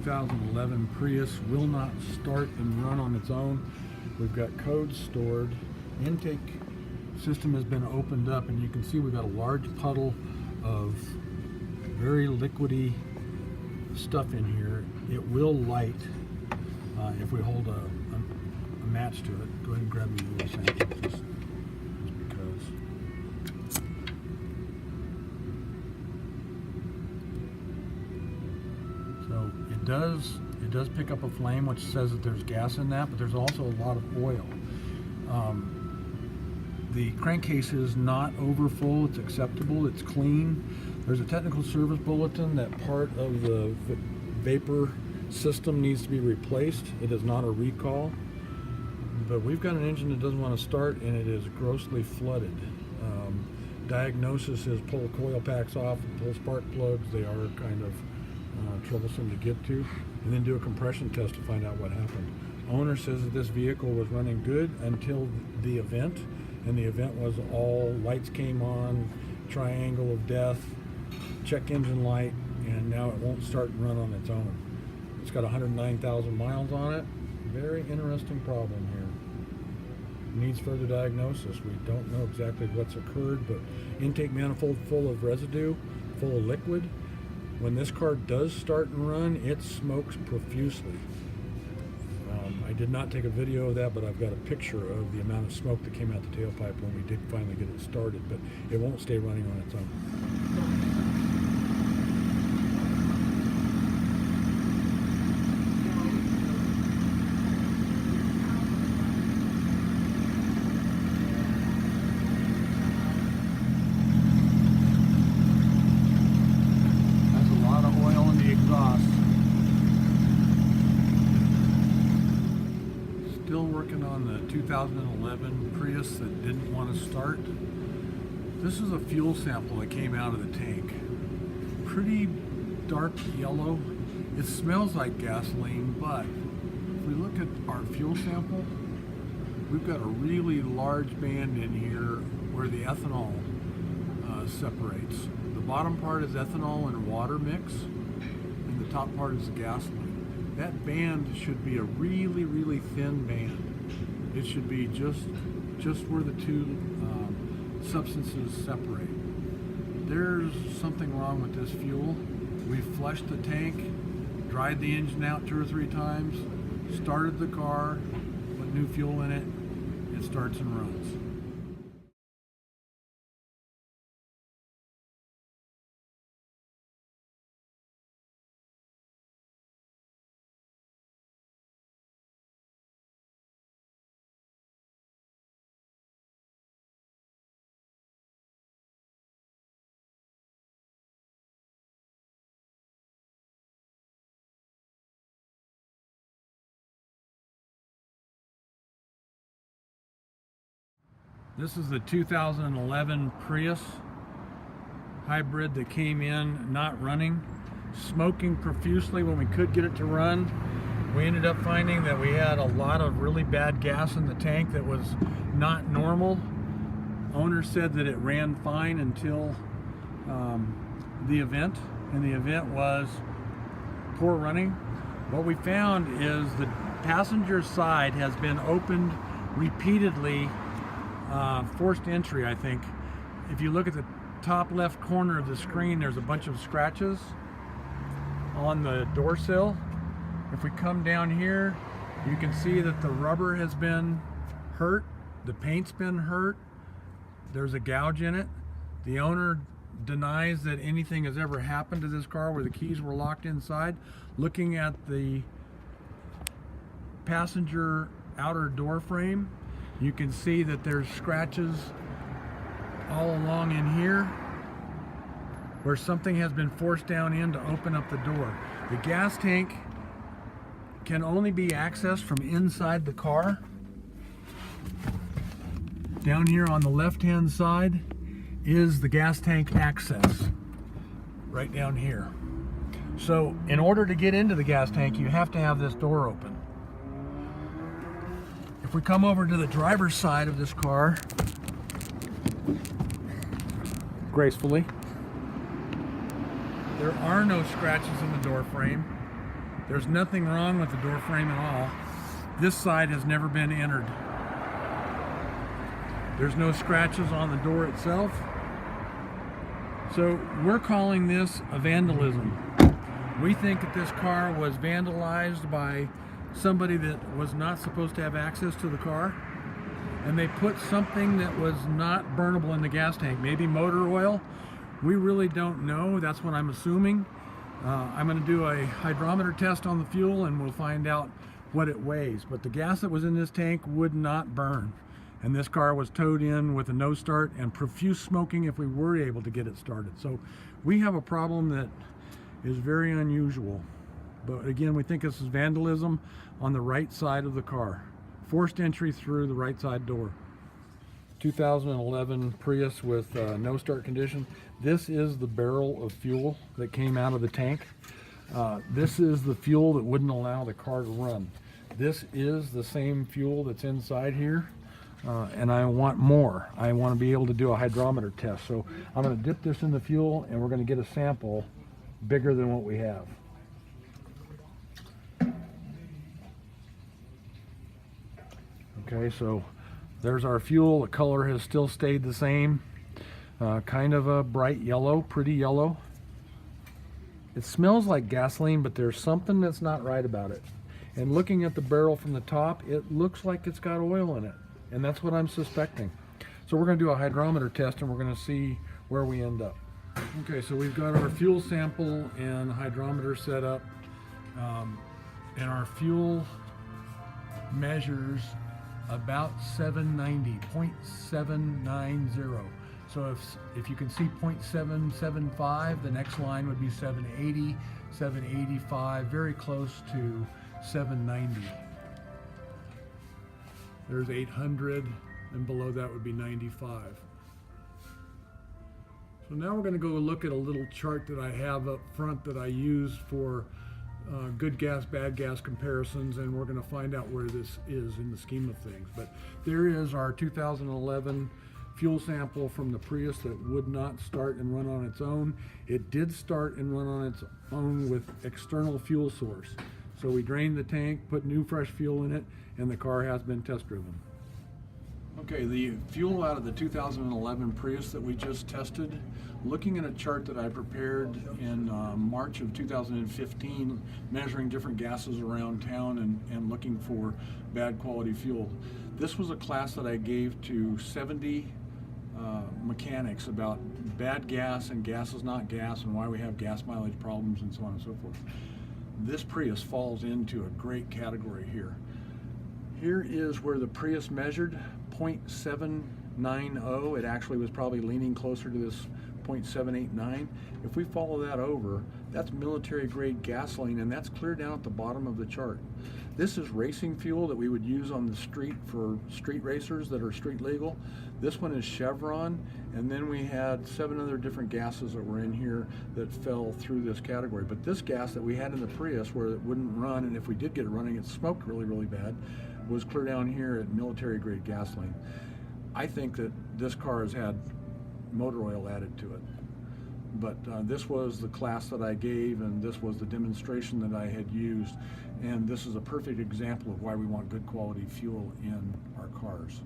2011 Prius will not start and run on its own. We've got codes stored. Intake system has been opened up, and you can see we've got a large puddle of very liquidy stuff in here. It will light if we hold a match to it. Go ahead and grab me a little sample just because. So it does pick up a flame, which says that there's gas in that, but there's also a lot of oil. The crankcase is not over full, it's acceptable, it's clean. There's a technical service bulletin that part of the vapor system needs to be replaced. It is not a recall, but we've got an engine that doesn't want to start and it is grossly flooded. Diagnosis is pull the coil packs off and pull spark plugs. They are kind of troublesome to get to, and then do a compression test to find out what happened. Owner says that this vehicle was running good until the event, and the event was all lights came on, triangle of death, check engine light, and now it won't start and run on its own. It's got 109,000 miles on it. Very interesting problem here. Needs further diagnosis. We don't know exactly what's occurred, but intake manifold full of residue, full of liquid. When this car does start and run, it smokes profusely. I did not take a video of that, but I've got a picture of the amount of smoke that came out the tailpipe when we did finally get it started, but it won't stay running on its own. Still working on the 2011 Prius that didn't want to start. This is a fuel sample that came out of the tank. Pretty dark yellow. It smells like gasoline, but if we look at our fuel sample, we've got a really large band in here where the ethanol separates. The bottom part is ethanol and water mix, and the top part is the gasoline. That band should be a really, really thin band. It should be just where the two substances separate. There's something wrong with this fuel. We flushed the tank, dried the engine out 2 or 3 times, started the car, put new fuel in it, it starts and runs. This is the 2011 Prius hybrid that came in not running, smoking profusely when we could get it to run. We ended up finding that we had a lot of really bad gas in the tank that was not normal. Owner said that it ran fine until the event, and the event was poor running. What we found is the passenger side has been opened repeatedly. Forced entry, I think. If you look at the top left corner of the screen, there's a bunch of scratches on the door sill. If we come down here, you can see that the rubber has been hurt, the paint's been hurt, there's a gouge in it. The owner denies that anything has ever happened to this car where the keys were locked inside. Looking at the passenger outer door frame, you can see that there's scratches all along in here where something has been forced down in to open up the door. The gas tank can only be accessed from inside the car. Down here on the left-hand side is the gas tank access, right down here. So in order to get into the gas tank, you have to have this door open. If we come over to the driver's side of this car, gracefully, there are no scratches in the door frame. There's nothing wrong with the door frame at all. This side has never been entered. There's no scratches on the door itself. So we're calling this a vandalism. We think that this car was vandalized by somebody that was not supposed to have access to the car, and they put something that was not burnable in the gas tank, maybe motor oil. We really don't know. That's what I'm assuming. I'm going to do a hydrometer test on the fuel and we'll find out what it weighs. But the gas that was in this tank would not burn. And this car was towed in with a no start and profuse smoking if we were able to get it started. So we have a problem that is very unusual. But again, we think this is vandalism on the right side of the car. Forced entry through the right side door. 2011 Prius with no start condition. This is the barrel of fuel that came out of the tank. This is the fuel that wouldn't allow the car to run. This is the same fuel that's inside here. And I want more. I want to be able to do a hydrometer test. So I'm going to dip this in the fuel and we're going to get a sample bigger than what we have. Okay, so there's our fuel. The color has still stayed the same. Kind of a bright yellow, pretty yellow. It smells like gasoline, but there's something that's not right about it. And looking at the barrel from the top, it looks like it's got oil in it. And that's what I'm suspecting. So we're going to do a hydrometer test and we're going to see where we end up. Okay, so we've got our fuel sample and hydrometer set up. And our fuel measures about 790, 0.790. So if you can see 0.775, the next line would be 780, 785, very close to 790. There's 800, and below that would be 95. So now we're going to go look at a little chart that I have up front that I use for good gas, bad gas comparisons, and we're going to find out where this is in the scheme of things. But there is our 2011 fuel sample from the Prius that would not start and run on its own. It did start and run on its own with external fuel source. So we drained the tank, put new fresh fuel in it, and the car has been test driven. Okay, the fuel out of the 2011 Prius that we just tested, looking at a chart that I prepared in March of 2015, measuring different gases around town and looking for bad quality fuel. This was a class that I gave to 70 mechanics about bad gas and gas is not gas and why we have gas mileage problems and so on and so forth. This Prius falls into a great category here. Here is where the Prius measured 0.790. It actually was probably leaning closer to this 0.789. If we follow that over, that's military grade gasoline, and that's clear down at the bottom of the chart. This is racing fuel that we would use on the street for street racers that are street legal. This one is Chevron, and then we had 7 other different gases that were in here that fell through this category. But this gas that we had in the Prius, where it wouldn't run, and if we did get it running, it smoked really, really bad, was clear down here at military grade gasoline. I think that this car has had motor oil added to it. But this was the class that I gave, and this was the demonstration that I had used, and this is a perfect example of why we want good quality fuel in our cars.